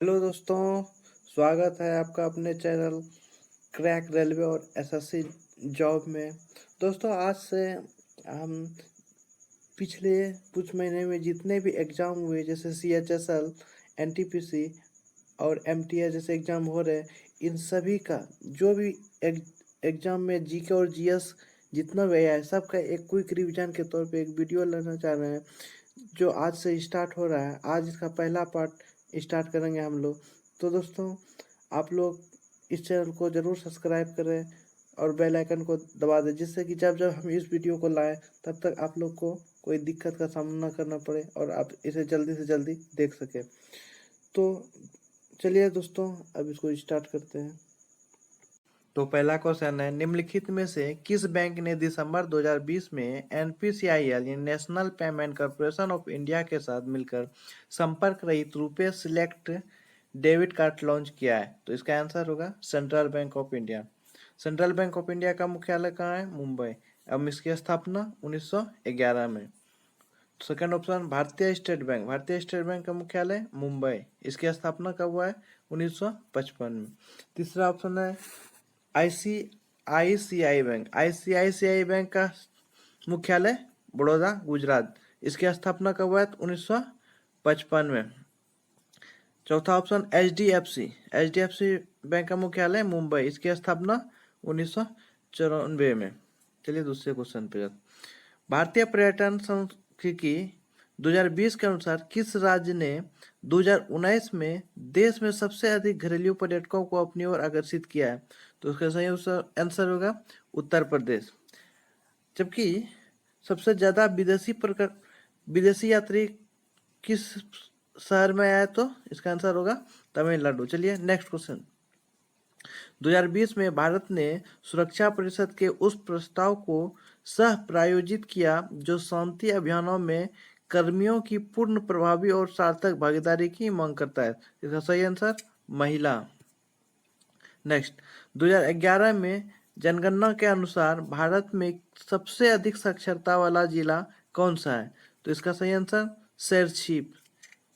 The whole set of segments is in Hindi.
हेलो दोस्तों, स्वागत है आपका अपने चैनल क्रैक रेलवे और एसएससी जॉब में। दोस्तों, आज से हम पिछले कुछ महीने में जितने भी एग्ज़ाम हुए, जैसे सीएचएसएल, एनटीपीसी और एमटीए जैसे एग्ज़ाम हो रहे हैं, इन सभी का जो भी एग्ज़ाम में जीके और जीएस जितना भी आया है, सबका एक क्विक रिवीजन के तौर पे एक वीडियो लेना चाह रहे हैं, जो आज से स्टार्ट हो रहा है। आज इसका पहला पार्ट स्टार्ट करेंगे हम लोग। तो दोस्तों, आप लोग इस चैनल को ज़रूर सब्सक्राइब करें और बेल आइकन को दबा दें, जिससे कि जब जब हम इस वीडियो को लाएं तब तक आप लोग को कोई दिक्कत का सामना करना पड़े और आप इसे जल्दी से जल्दी देख सकें। तो चलिए दोस्तों, अब इसको स्टार्ट करते हैं। तो पहला क्वेश्चन है, निम्नलिखित में से किस बैंक ने दिसंबर 2020 में एनपीसीआईएल यानी national payment corporation of India के साथ मिलकर संपर्क रहित RuPay select debit card launch किया है? तो इसका आंसर होगा central bank of India. Central bank of India का मुख्यालय कहाँ है? मुंबई। अब इसकी स्थापना 1911 में। सेकंड ऑप्शन, भारतीय स्टेट बैंक। भारतीय स्टेट बैंक का मुख्यालय मुंबई। इसकी स्थापना कब हुआ है? 1955 में। तीसरा ऑप्शन है आईसीआईसीआई बैंक। आईसीआईसीआई बैंक का मुख्यालय बड़ौदा, गुजरात। इसकी स्थापना कब हुआ है? 1955 में। चौथा ऑप्शन एचडीएफसी। एचडीएफसी बैंक का मुख्यालय मुंबई। इसकी स्थापना 1994 में। चलिए दूसरे क्वेश्चन पे। भारतीय पर्यटन सांख्यिकी 2020 के अनुसार किस राज्य ने 2019 में देश में सबसे अधिक घरेलू पर्यटकों को अपनी ओर आकर्षित किया है? तो उसका सही आंसर होगा उत्तर प्रदेश। जबकि सबसे ज्यादा विदेशी यात्री किस शहर में आया? तो इसका आंसर होगा तमिलनाडु। चलिए नेक्स्ट क्वेश्चन। 2020 में भारत ने सुरक्षा परिषद के उस प्रस्ताव को सह प्रायोजित किया जो शांति अभियानों में कर्मियों की पूर्ण, प्रभावी और सार्थक भागीदारी की मांग करता है। इसका सही आंसर महिला। नेक्स्ट, 2011 में जनगणना के अनुसार भारत में सबसे अधिक साक्षरता वाला जिला कौन सा है? तो इसका सही आंसर शेरछिप।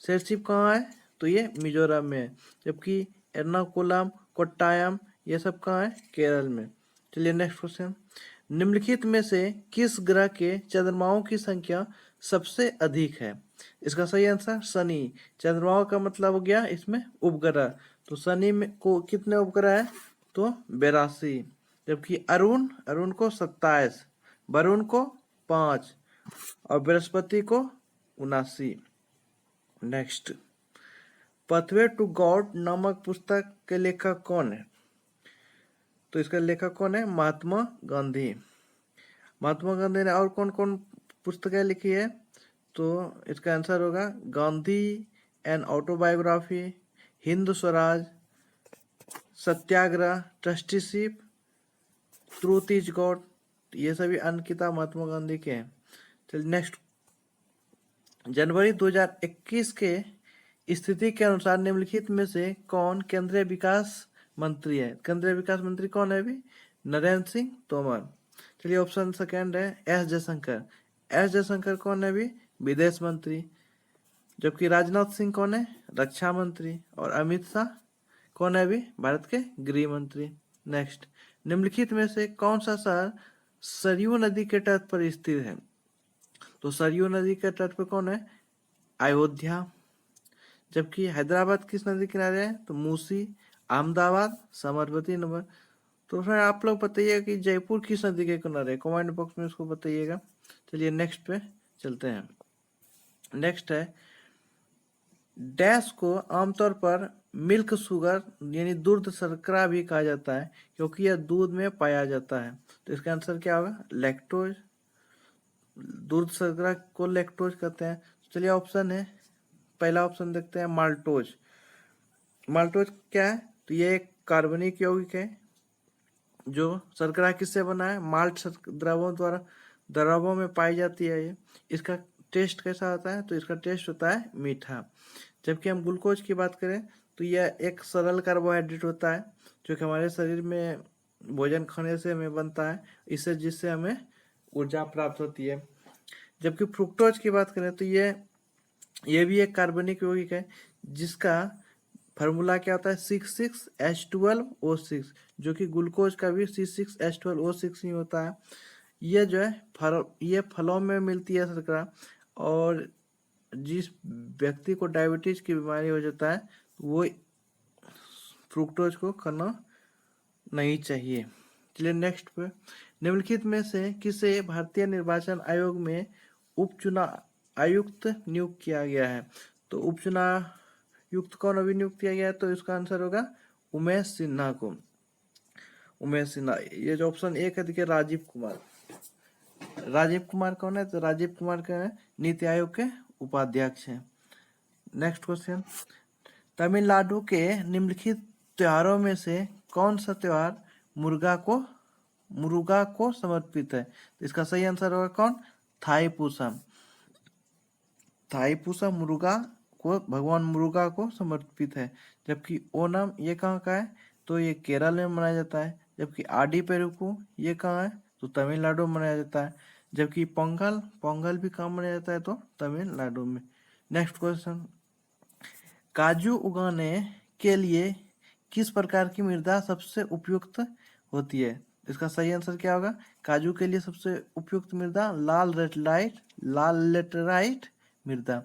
शेरछिप कहाँ है? तो ये मिजोरम में है। जबकि एर्नाकुलम, कोट्टायम ये सब कहाँ है? केरल में। चलिए नेक्स्ट क्वेश्चन। निम्नलिखित में से किस ग्रह के चंद्रमाओं की संख्या सबसे अधिक है? इसका सही आंसर शनि। चंद्रमाओं का मतलब हो गया इसमें उपग्रह। तो शनि में को कितने उपग्रह है? तो 82। जबकि अरुण अरुण को 27, वरुण को 5 और बृहस्पति को 79। नेक्स्ट, पथवे टू गॉड नामक पुस्तक के लेखक कौन है? तो इसका लेखक कौन है? महात्मा गांधी। महात्मा गांधी ने और कौन कौन पुस्तकें लिखी है? तो इसका आंसर होगा Gandhi an autobiography, Hind Swaraj, Satyagraha, trusteeship, truth is God. ये सभी अन्य किताब महात्मा गांधी के हैं। चलिए नेक्स्ट, जनवरी 2021 के स्थिति के अनुसार निम्नलिखित में से कौन केंद्रीय विकास मंत्री है? केंद्रीय विकास मंत्री कौन है अभी? नरेंद्र सिंह तोमर। चलिए ऑप्शन सेकेंड है एस जयशंकर। एस जयशंकर कौन है अभी? विदेश मंत्री। जबकि राजनाथ सिंह कौन है? रक्षा मंत्री। और अमित शाह कौन है अभी? भारत के गृह मंत्री। नेक्स्ट, निम्नलिखित में से कौन सा शहर सरयू नदी के तट पर स्थित है? तो सरयू नदी के तट पर कौन है? अयोध्या। जबकि हैदराबाद किस नदी किनारे है? तो मूसी, अहमदाबाद, साबरमती नगर। तो फिर आप लोग बताइएगा कि जयपुर किस नदी के किनारे है? कमेंट बॉक्स में उसको बताइएगा। चलिए नेक्स्ट पे चलते हैं। नेक्स्ट है, डैश को आमतौर पर मिल्क शुगर यानी दूध शर्करा भी कहा जाता है क्योंकि यह दूध में पाया जाता है। तो इसका आंसर क्या होगा? लैक्टोज। दूध शर्करा को लैक्टोज कहते हैं। चलिए ऑप्शन है, पहला ऑप्शन देखते हैं माल्टोज। माल्टोज क्या है? तो ये एक कार्बनिक यौगिक है जो शर्करा किससे बना है? माल्ट द्रवों में पाई जाती है ये। इसका टेस्ट कैसा होता है? तो इसका टेस्ट होता है मीठा। जबकि हम ग्लूकोज की बात करें तो यह एक सरल कार्बोहाइड्रेट होता है जो कि हमारे शरीर में भोजन खाने से हमें बनता है, जिससे हमें ऊर्जा प्राप्त होती है। जबकि फ्रुक्टोज की बात करें तो ये भी एक कार्बनिक यौगिक है जिसका फार्मूला क्या होता है C6H12O6, जो कि ग्लूकोज का भी C6H12O6 ही होता है। ये जो है ये फलों में मिलती है शर्करा, और जिस व्यक्ति को डायबिटीज की बीमारी हो जाता है वो फ्रुक्टोज को खाना नहीं चाहिए। चलिए नेक्स्ट पे, निम्नलिखित में से किसे भारतीय निर्वाचन आयोग में उपचुनाव आयुक्त नियुक्त किया गया है? तो उपचुनाव युक्त कौन अभी नियुक्त किया गया है? तो इसका आंसर होगा उमेश सिन्हा को। उमेश सिन्हा, ये जो ऑप्शन एक है देखिए राजीव कुमार। राजीव कुमार कौन है? तो राजीव कुमार का नीति आयोग के उपाध्यक्ष हैं। नेक्स्ट क्वेश्चन, तमिलनाडु के निम्नलिखित त्योहारों में से कौन सा त्योहार मुर्गा को समर्पित है? तो इसका सही आंसर होगा कौन? थाईपुसम। थाईपुसम मुर्गा को, भगवान मुर्गा को समर्पित है। जबकि ओनम ये कहाँ का है? तो ये केरल में मनाया जाता है। जबकि आडी पेरुकू ये कहाँ है? तो तमिलनाडु में मनाया जाता है। जबकि पोंगल भी कहाँ मनाया जाता है? तो तमिलनाडु में। नेक्स्ट क्वेश्चन, काजू उगाने के लिए किस प्रकार की मृदा सबसे उपयुक्त होती है? इसका सही आंसर क्या होगा? काजू के लिए सबसे उपयुक्त मृदा लाल लेटराइट मृदा।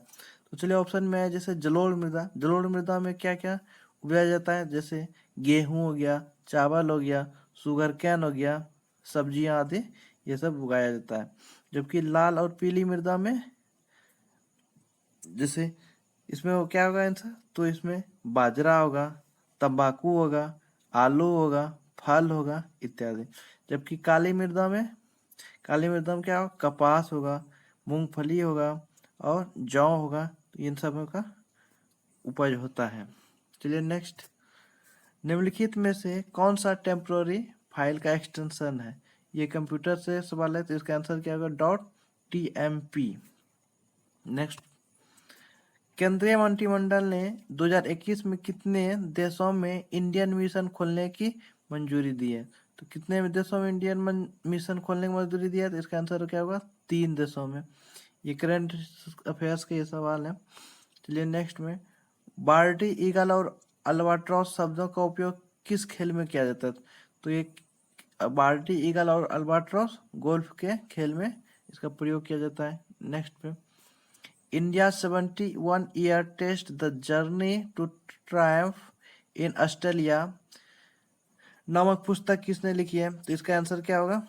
तो चलिए ऑप्शन में है जैसे जलोढ़ मृदा। जलोढ़ मृदा में क्या क्या उगाया जाता है? जैसे गेहूं हो गया, चावल हो गया, शुगर कैन हो गया, सब्जियां आदि ये सब उगाया जाता है। जबकि लाल और पीली मृदा में जैसे इसमें वो क्या होगा आंसर? तो इसमें बाजरा होगा, तंबाकू होगा, आलू होगा, फल होगा इत्यादि। जबकि काली मृदा में क्या होगा? कपास होगा, मूंगफली होगा और जौ होगा। तो इन सब का उपज होता है। चलिए नेक्स्ट, निम्नलिखित में से कौन सा टेम्पोररी फाइल का एक्सटेंशन है? ये कंप्यूटर से सवाल है, तो इसका आंसर क्या होगा? .tmp। नेक्स्ट, केंद्रीय मंत्रिमंडल ने 2021 में कितने देशों में इंडियन मिशन खोलने की मंजूरी दी है? तो कितने देशों में इंडियन मिशन खोलने की मंजूरी दी है? तो इसका आंसर क्या होगा? 3 देशों में। ये करंट अफेयर्स का ये सवाल है। चलिए नेक्स्ट में, बार्डी ईगल और अल्बाट्रॉस शब्दों का उपयोग किस खेल में किया जाता है? तो ये बार्डी ईगल और अल्बाट्रॉस गोल्फ के खेल में इसका प्रयोग किया जाता है। नेक्स्ट पे, India 71 year test the journey to triumph in Australia नामक पुस्तक किसने लिखी है? तो इसका आंसर क्या होगा?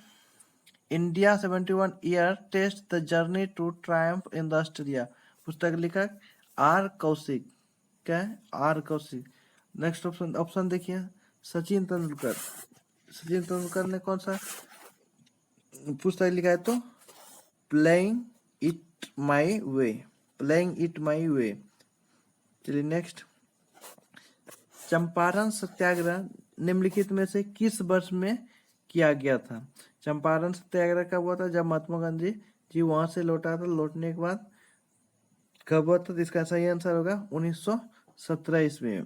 India 71 year test the journey to triumph in the Australia, पुस्तक लेखक आर कौशिक। क्या है? आर कौशिक। नेक्स्ट ऑप्शन देखिए, सचिन तेंदुलकर। सचिन तेंदुलकर ने कौन सा पुस्तक लिखा है? तो playing it my way. Playing it my way. चलिए नेक्स्ट, चंपारण सत्याग्रह निम्नलिखित में से किस वर्ष में किया गया था? चंपारण सत्याग्रह कब हुआ था? जब महात्मा गांधी जी वहां से लौटा था। लौटने के बाद कब हुआ था? तो इसका सही आंसर होगा 1917 ईस्वी में।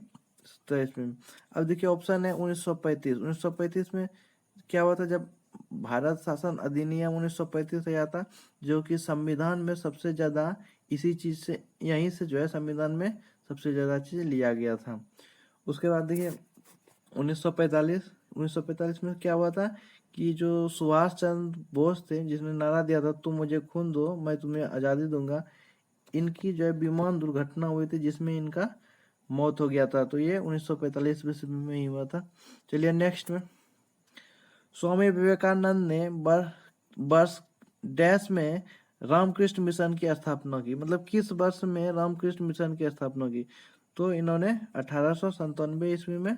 अब देखिए ऑप्शन है 1935। 1935 में क्या हुआ था? जब भारत शासन अधिनियम 1935 आया था, जो कि संविधान में सबसे ज्यादा इसी चीज से, यहीं से जो है संविधान में सबसे ज्यादा चीज लिया गया था। उसके बाद देखिए 1945 में क्या हुआ था कि जो सुभाष चंद्र बोस थे, जिसने नारा दिया था तुम मुझे खून दो मैं तुम्हें आज़ादी दूंगा, इनकी जो है विमान दुर्घटना हुई थी जिसमें इनका मौत हो गया था। तो ये 1945 में ही हुआ था। चलिए नेक्स्ट में, स्वामी विवेकानंद ने वर्ष डैश में रामकृष्ण मिशन की स्थापना की? मतलब किस वर्ष में रामकृष्ण मिशन की स्थापना की? तो इन्होंने 1897 ईस्वी में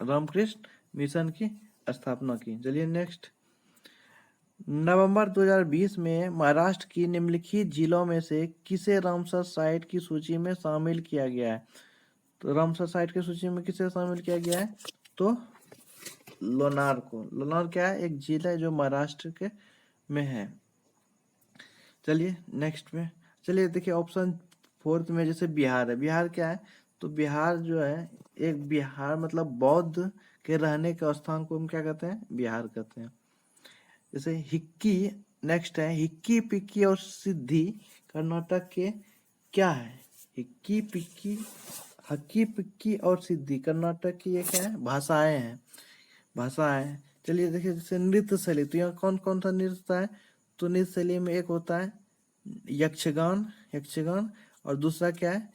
रामकृष्ण मिशन की स्थापना की। चलिए नेक्स्ट, नवंबर 2020 में महाराष्ट्र की निम्नलिखित जिलों में से किसे रामसर साइट की सूची में शामिल किया गया है? तो रामसर साइट की सूची में किसे शामिल किया गया है? तो लोनार को। लोनार क्या है? एक झील है जो महाराष्ट्र के में है। चलिए नेक्स्ट में, चलिए देखिए ऑप्शन 4 में जैसे बिहार है। बिहार क्या है? तो बिहार जो है एक बिहार मतलब बौद्ध के रहने के स्थान को हम क्या कहते हैं? बिहार कहते हैं। जैसे हिक्की, नेक्स्ट है हिक्की पिक्की और सिद्धि कर्नाटक के क्या है? हिक्की पिक्की हक्की पिक्की और सिद्धि कर्नाटक की ये क्या है, भाषाएं हैं, भाषाएं। चलिए देखिए, जैसे नृत्य शैली, तो यहाँ कौन कौन सा नृत्य होता है, तो नृत्य शैली में एक होता है यक्षगान, यक्षगान, और दूसरा क्या है,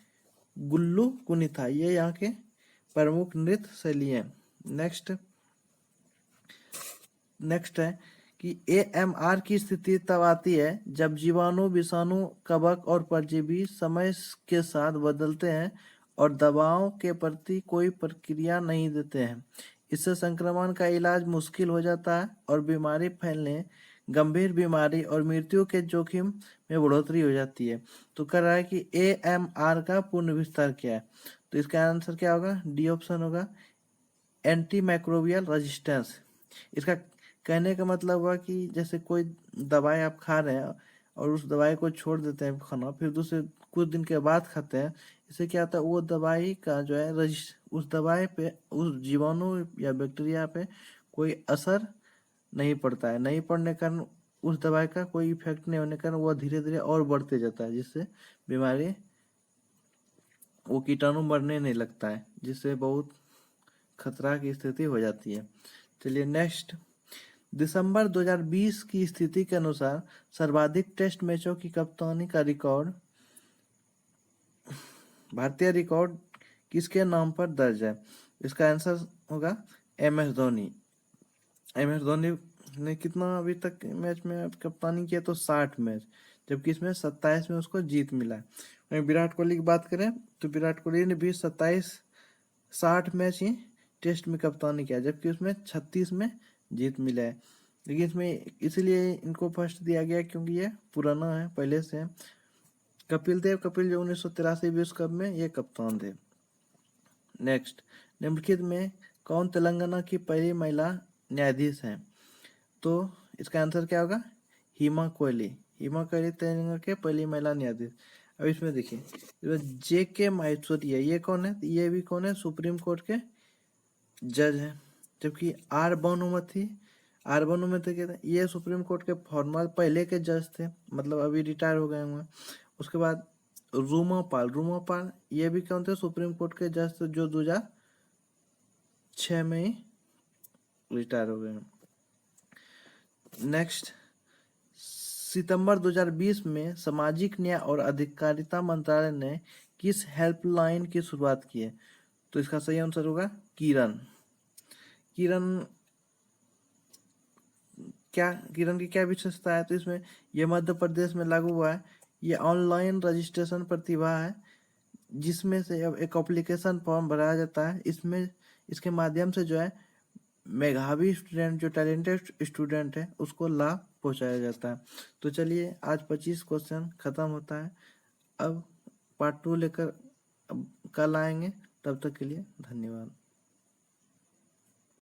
गुल्लू कुनिता। ये यहाँ के प्रमुख नृत्य शैली है। नेक्स्ट नेक्स्ट है कि AMR की स्थिति तब आती है जब जीवाणु, विषाणु, कवक और परजीवी समय के साथ बदलते हैं और दवाओं के प्रति कोई प्रतिक्रिया नहीं देते हैं। इससे संक्रमण का इलाज मुश्किल हो जाता है और बीमारी फैलने, गंभीर बीमारी और मृत्यु के जोखिम में बढ़ोतरी हो जाती है। तो कह रहा है कि AMR का पूर्ण विस्तार क्या है, तो इसका आंसर क्या होगा, डी ऑप्शन होगा, एंटी माइक्रोबियल रेजिस्टेंस। इसका कहने का मतलब हुआ कि जैसे कोई दवाई आप खा रहे हैं और उस दवाई को छोड़ देते हैं खाना, फिर दूसरे कुछ दिन के बाद खाते हैं, इससे क्या होता है, वो दवाई का जो है उस दवाई पे, उस जीवाणु या बैक्टीरिया पे कोई असर नहीं पड़ता है। नहीं पड़ने के कारण उस दवाई का कोई इफेक्ट नहीं होने के कारण वह धीरे धीरे और बढ़ते जाता है, जिससे बीमारी, वो कीटाणु मरने नहीं लगता है, जिससे बहुत खतरा की स्थिति हो जाती है। चलिए नेक्स्ट, दिसंबर 2020 की स्थिति के अनुसार सर्वाधिक टेस्ट मैचों की कप्तानी का रिकॉर्ड, भारतीय रिकॉर्ड किसके नाम पर दर्ज है, इसका आंसर होगा MS धोनी। MS धोनी ने कितना अभी तक मैच में कप्तानी किया, तो 60 मैच, जबकि इसमें 27 में उसको जीत मिला है। वहीं विराट कोहली की बात करें तो विराट कोहली ने भी 60 मैच ही टेस्ट में कप्तानी किया, जबकि उसमें 36 में जीत मिला है। लेकिन इसमें इसलिए इनको फर्स्ट दिया गया क्योंकि ये पुराना है, पहले से है। कपिल जो 1983 विश्व कप में ये कप्तान थे। नेक्स्ट, निम्नलिखित में कौन तेलंगाना की पहली महिला न्यायाधीश है, तो इसका आंसर क्या होगा, हिमा कोहली। हिमा कोहली तेलंगाना के पहली महिला न्यायाधीश। अब इसमें देखिए, JK माहेश्वरी है, ये कौन है, ये भी कौन है, सुप्रीम कोर्ट के जज हैं। जबकि आर भानुमति के ये सुप्रीम कोर्ट के फॉर्मर पहले के जज थे, मतलब अभी रिटायर हो गए हुए। उसके बाद रूमा पाल ये भी कौन थे, सुप्रीम कोर्ट के जज थे, जो 2006 में ही रिटायर हो गए। नेक्स्ट, सितंबर 2020 में सामाजिक न्याय और अधिकारिता मंत्रालय ने किस हेल्पलाइन की शुरुआत की है, तो इसका सही आंसर होगा किरण की क्या विशेषता है, तो इसमें यह मध्य प्रदेश में लागू हुआ है। ये ऑनलाइन रजिस्ट्रेशन प्रतिभा है, जिसमें से अब एक एप्लीकेशन फॉर्म भराया जाता है। इसमें इसके माध्यम से जो है मेधावी स्टूडेंट, जो टैलेंटेड स्टूडेंट है, उसको लाभ पहुंचाया जाता है। तो चलिए, आज 25 क्वेश्चन खत्म होता है। अब पार्ट 2 लेकर अब कल आएंगे, तब तक के लिए धन्यवाद।